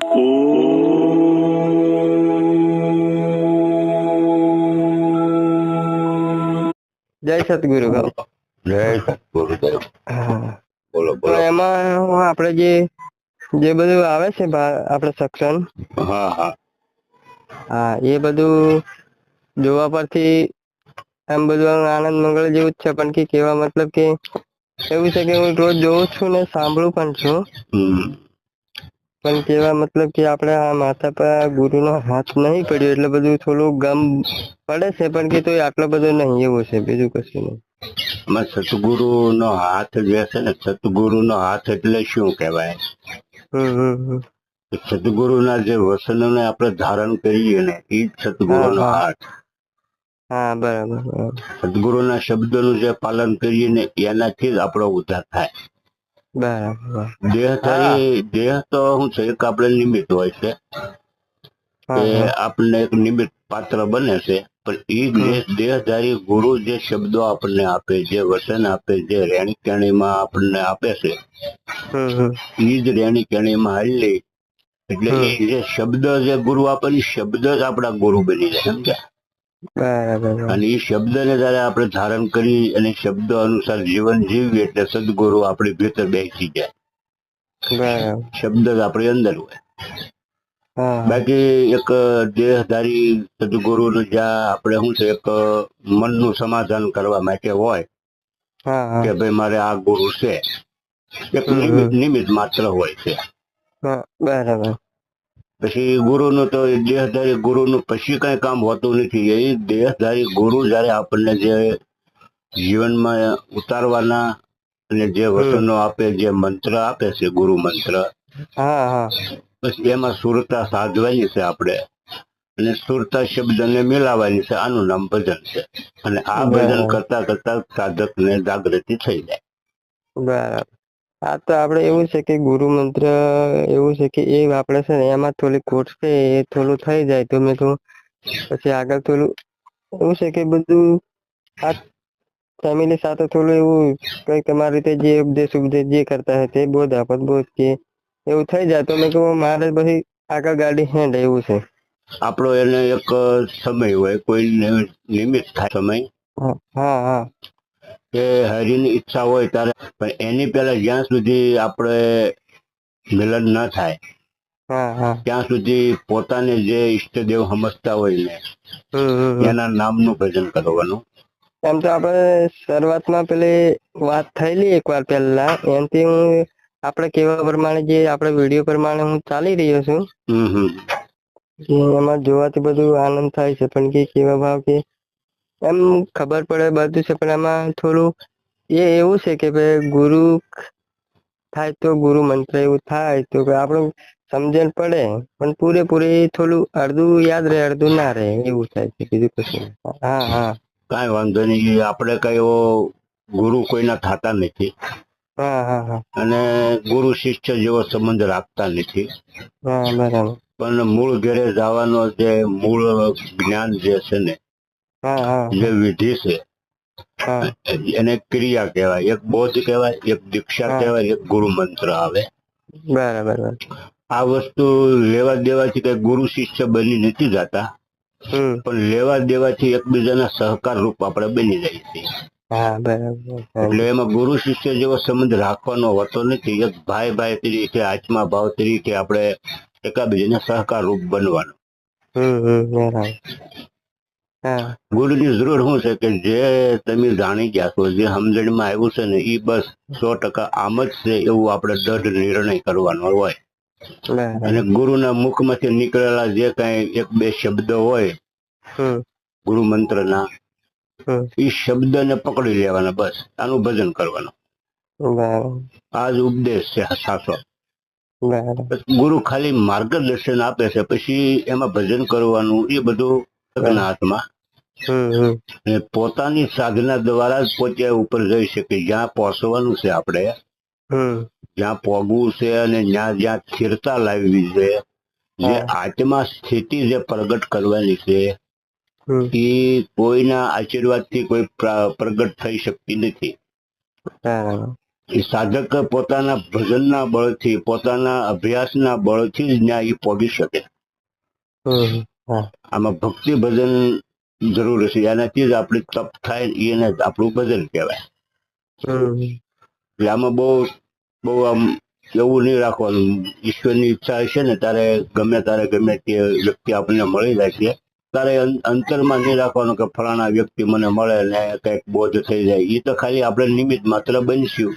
જય સતગુરુ કહો. જય ગુરુદેવ. હા, બોલો તો બોલો. એમાં આપણે જે જે બધું આવે છે આપણે સત્સંગ, હા હા. હા એ બધું જોવા પરથી એમ બધું આનંદ મંગળ જેવું જ છે, પણ કે કેવા મતલબ કે એવું છે કે હું રોજ જોઉં છું ને સાંભળું પણ છું, હમ. પણ કેવા મતલબ કે આપણે આ માથા પર ગુરુનો હાથ નહીં પડ્યો એટલે બધું થોડું ગમ પડે છે, પણ કે તોય આટલો બધો નહીં, એવું છે, બીજું કશું નહીં. એમાં સતગુરુ નો હાથ જે છે ને, સતગુરુ નો હાથ એટલે શું કહેવાય? હમ. સદગુરુના જે વસનોને આપણે ધારણ કરીએ ને, એ જ હા સદગુરુનો હા હાથ. હા, બરાબર બરાબર સદગુરુના શબ્દોનું જે પાલન કરીએ ને, એનાથી જ આપણો ઉદ્ધાર થાય. બરાબર. હા દેહ તો શું છે, એક આપણે નિમિત્ત હોય છે કે હા હા. આપણને એક નિમિત્ત પાત્ર બને છે, પણ એ દેહધારી ગુરુ જે શબ્દો આપણને આપે, જે વચન આપે, જે રહેણી કહેણીમાં આપણને આપે છે, હમ. એ જ રહેણી કહેણીમાં હાલી. એટલે એ જે શબ્દ જે ગુરુ આપે, એ શબ્દ જ આપણા ગુરુ બની જાય, સમજ્યા? બરાબર. અને એ શબ્દને જયારે આપણે ધારણ કરી અને શબ્દ અનુસાર જીવન જીવીએ, એટલે સદગુરુ આપણી ભીતર બેસી જાય. બરાબર. શબ્દ જ આપણી અંદર હોય. હા હા. બાકી એક દેહધારી સદગુરુનું જ્યાં આપણે શું છે, એક મનનું સમાધાન કરવા માટે હોય હા હા. કે ભાઈ મારે આ ગુરુ છે, એક હમ. નિમિત્ત માત્ર હોય છે. હા, બરાબર. પછી ગુરુનું તો દેહધારી ગુરુનું પછી કઈ કામ હોતું નથી. એ દેહધારી ગુરુ જયારે આપણને જે જીવનમાં ઉતારવાના અને જે વચનો આપે, જે મંત્ર આપે છે, ગુરુ મંત્ર, હા હા. બસ એમાં સુરતા સાધવાની છે આપણે, અને સુરતા શબ્દને મિલાવવાની છે. આનું નામ ભજન છે. અને આ ભજન બરાબર કરતા કરતા સાધકને જાગૃતિ થઈ જાય. બરાબર. આ તો આપડે એવું છે કે ગુરુ મંત્ર એવું છે કે એ આપડે છે ને એમાં થોડી ખોટ છે, એ થોડું થઈ જાય તો મેં તો પછી આગળ થોડું એવું છે કે બધું આ ફેમિલી સાથે થોડું એવું કઈ તમારી રીતે જે ઉપદેશ જે કરતા હોય તે બોધ આપત બોધ કે એવું થઈ જાય તો મેં કહું મારે પછી આગળ ગાડી હેંડ એવું છે. આપણો એને એક સમય હોય, કોઈ નિમિત્ત થાય સમય હા હા હા. કે હરિની ઈચ્છા હોય ત્યારે, પણ એની પહેલા જ્યાં સુધી આપણે મિલન ન થાય હા હા. ત્યાં સુધી પોતાને જે ઈષ્ટદેવ સમજતા હોય ને, હમ. એના નામનું ભજન કરવાનું. એમ તો આપડે શરૂઆતમાં પેલી વાત થયેલી એક વાર પેલા એનાથી હું આપડે કેવા પ્રમાણે જે આપડે વિડીયો પ્રમાણે હું ચાલી રહ્યો છું. હમ. એમાં જોવાથી બધું આનંદ થાય છે, પણ કે કેવા ભાવ કે એમ ખબર પડે બધું છે, પણ એમાં થોડું એ એવું છે કે ભાઈ ગુરુ થાય તો ગુરુ મંત્ર એવું થાય તો આપણું સમજણ પડે, પણ પૂરેપૂરી થોડું અડધું યાદ રહે, અડધું ના રહે, એવું થાય છે, બીજું કશું નહીં. હા હા. કાંઈ વાંધો નહીં. આપણે કઈ એવો ગુરુ કોઈના થતા નથી, હા હા હા. અને ગુરુ શિષ્ય જેવો સંબંધ રાખતા નથી. હા, બરાબર. પણ મૂળ ઘેરે જવાનો જે મૂળ જ્ઞાન જે છે ને, હા હા જે હા વિધિ છે, હા એને ક્રિયા કહેવાય. એક બોધ કહેવાય, એક દીક્ષા હા. કહેવાય, એક ગુરુ મંત્ર આવે. બરાબર. આ વસ્તુ લેવા દેવાથી કઈ ગુરુ શિષ્ય બની નથી જતા, હમ. પણ લેવા દેવાથી એકબીજાના સહકાર રૂપ આપણે બની જાય છે. હા, બરાબર. એટલે એમાં ગુરુ શિષ્ય જેવો સંબંધ રાખવાનો હોતો નથી. એક ભાઈ તરીકે, આત્મા ભાવ તરીકે આપણે એકાબીજાને સહકાર રૂપ બનવાનું. બરાબર. હા. ગુરુની જરૂર શું છે કે જે તમે જાણી ગયા છો, જે સમજણમાં આવ્યું છે ને, એ બસ 100% આમ જ છે એવું આપણે દઢ નિર્ણય કરવાનો હોય. અને બરાબર. ગુરુના મુખમાંથી નીકળેલા જે કઈ એક બે શબ્દ હોય હમ. ગુરુ મંત્રના, હમ. એ શબ્દને પકડી લેવાના, બસ આનું ભજન કરવાનું. બરાબર. આ જ ઉપદેશ છે સાચો. બરાબર. ગુરુ ખાલી માર્ગદર્શન આપે છે, પછી એમાં ભજન કરવાનું એ બધું સગના હાથમાં. હમ. અને પોતાની સાધના દ્વારા જ પોતે ઉપર જઈ શકે. જ્યાં પહોંચવાનું છે આપણે, હમ. જ્યાં પોગવું છે, અને જ્યાં સ્થિરતા લાવવી છે, જે હા. આત્મા સ્થિતિ જે પ્રગટ કરવાની છે, હમ. એ કોઈના આશીર્વાદથી કોઈ પ્રગટ થઈ શકતી નથી. બરાબર. એ સાધક પોતાના ભજનના બળથી, પોતાના અભ્યાસના બળથી જ ન્યાય પોગી શકે. હા આમાં ભક્તિ ભજન જરૂર છે, એનાથી જ આપણી તપ થાય, એને જ આપણું ભજન કહેવાય. એટલે આમાં બહુ બહુ આમ એવું નહીં રાખવાનું. ઈશ્વરની ઈચ્છા હશે ને ત્યારે ગમે તે વ્યક્તિ આપણને મળી જાય છે. તારે અંતરમાં નહીં રાખવાનું કે ફલાણા વ્યક્તિ મને મળે ને કંઈક બોધ થઈ જાય. એ તો ખાલી આપણે નિમિત્ત માત્ર બનશું.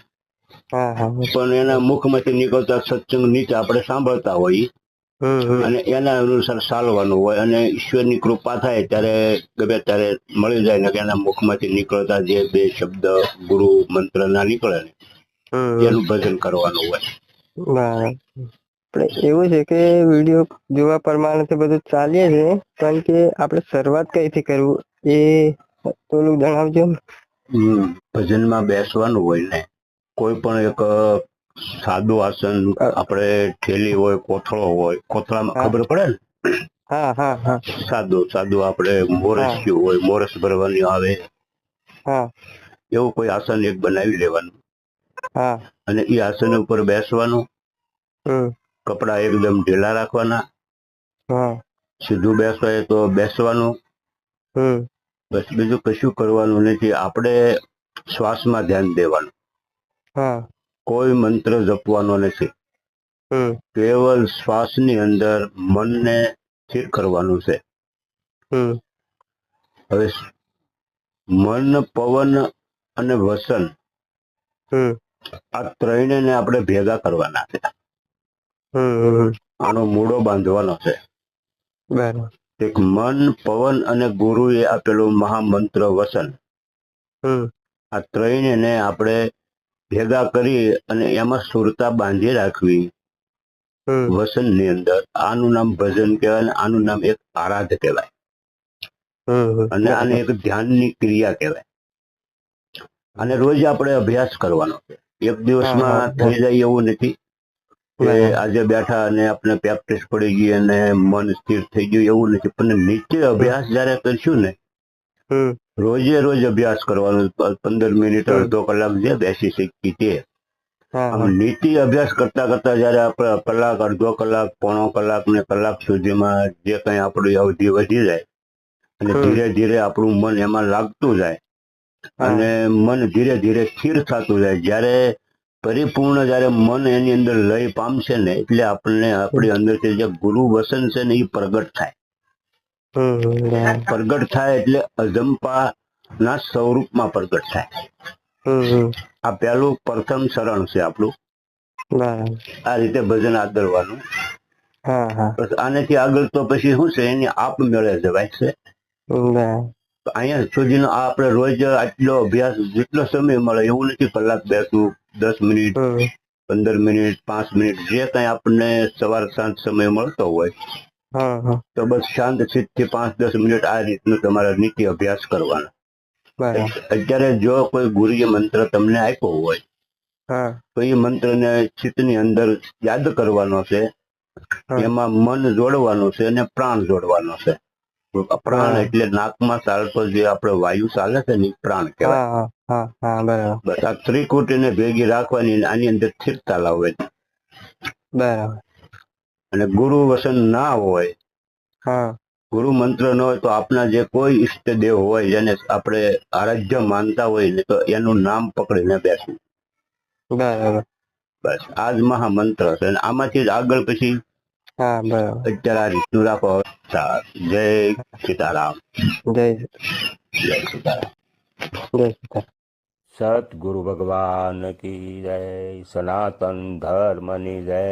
પણ એના મુખમાંથી નીકળતા સત્સંગ નીચે આપણે સાંભળતા હોઈએ અને એના અનુસાર ચાલવાનું હોય, અને ઈશ્વરની કૃપા થાય ત્યારે ગમે ત્યારે મળી જાય ને કે એના મુખમાંથી નીકળતા જે બે શબ્દ ગુરુ મંત્ર ના નીકળે ને એનું ભજન કરવાનું હોય. આપણે એવું છે કે વિડીયો જોવા પ્રમાણે બધું ચાલીએ છે, કારણ કે આપણે શરૂઆત કઈથી કરવું એ થોડું જણાવજો. ભજનમાં બેસવાનું હોય ને, કોઈ પણ એક સાદું આસન, આપણે ઠેલી હોય, કોથળો હોય, કોથળામાં ખબર પડે ને, સાદું આપણે મોરસ્યું હોય, મોરસ ભરવાની આવે, એવું કોઈ આસન એક બનાવી લેવાનું અને એ આસન ઉપર બેસવાનું. કપડા એકદમ ઢીલા રાખવાના, સીધું બેસવાય તો બેસવાનું. બસ બીજું કશું કરવાનું નથી. આપણે શ્વાસમાં ધ્યાન દેવાનું, કોઈ મંત્ર જપવાનો નથી. કેવલ શ્વાસની અંદર મનને સ્થિર કરવાનું છે. હવે મન, પવન અને વસન, આ ત્રણેયને આપણે ભેગા કરવાના છે. આનો મૂળો બાંધવાનો છે. એક મન, પવન અને ગુરુએ આપેલું મહામંત્ર વસન, આ ત્રણેયને આપણે ભેગા કરી અને એમાં સુરતા બાંધી રાખવી વસનની અંદર. આનું નામ ભજન કહેવાય અને આનું નામ એક આરાધ કહેવાય અને આને એક ધ્યાનની ક્રિયા કહેવાય. અને રોજ આપણે અભ્યાસ કરવાનો છે. એક દિવસમાં થઈ જાય એવું નથી કે આજે બેઠા અને આપણે પ્રેક્ટિસ પડી ગઈ અને મન સ્થિર થઈ ગયું, એવું નથી. પણ નિત્ય અભ્યાસ જયારે કરશું ને, રોજ અભ્યાસ કરવાનો. 15 મિનિટ, અડધો કલાક જે બેસી શીખી તે નીતિ અભ્યાસ કરતા જયારે આપણે કલાક, અડધો કલાક, પોણો કલાક ને કલાક સુધીમાં જે કઈ આપણી અવધિ વધી જાય અને ધીરે ધીરે આપણું મન એમાં લાગતું જાય અને મન ધીરે ધીરે સ્થિર થતું જાય. જયારે પરિપૂર્ણ જયારે મન એની અંદર લય પામશે ને, એટલે આપણને આપણી અંદરથી જે ગુરુ વસન છે ને એ પ્રગટ થાય. પ્રગટ થાય એટલે અજંપા ના સ્વરૂપમાં પ્રગટ થાય. આ પહેલું પ્રથમ શરણ છે આપણું. આ રીતે ભજન આદરવાનું. આનેથી આગળ તો પછી શું છે, એની આપ મેળે જવાય છે. અહીંયા સુધીનો આપણે રોજ આટલો અભ્યાસ જેટલો સમય મળે એવું નથી. કલાક બેસવું, 10 મિનિટ, 15 મિનિટ, 5 મિનિટ, જે કઈ આપણને સવાર સાંજ સમય મળતો હોય તો બસ શાંત ચિત્તથી 5-10 મિનિટ આ રીતનું તમારે નીતિ અભ્યાસ કરવાનો. અત્યારે જો કોઈ ગુરુએ મંત્ર તમને આપ્યો હોય તો એ મંત્રને ચિત્તની અંદર યાદ કરવાનો છે. એમાં મન જોડવાનું છે અને પ્રાણ જોડવાનો છે. પ્રાણ એટલે નાકમાં ચાલતો જે આપણે વાયુ ચાલે છે ને પ્રાણ કહેવાય. બસ આ ત્રિકુટીને ભેગી રાખવાની, આની અંદર સ્થિરતા લાવવાની. અને ગુરુ વસન ના હોય, ગુરુ મંત્ર ન હોય તો આપણા જે કોઈ ઈષ્ટદેવ હોય જેને આપણે આરાધ્ય માનતા હોય ને, તો એનું નામ પકડીને બેસવું. બસ આ જ મહામંત્ર છે. અને આમાંથી જ આગળ પછી અત્યારે આ રીતનું રાખો. જય સીતારામ. જય સીતારામ. સતગુરુ ભગવાન કી જય. સનાતન ધર્મની જય.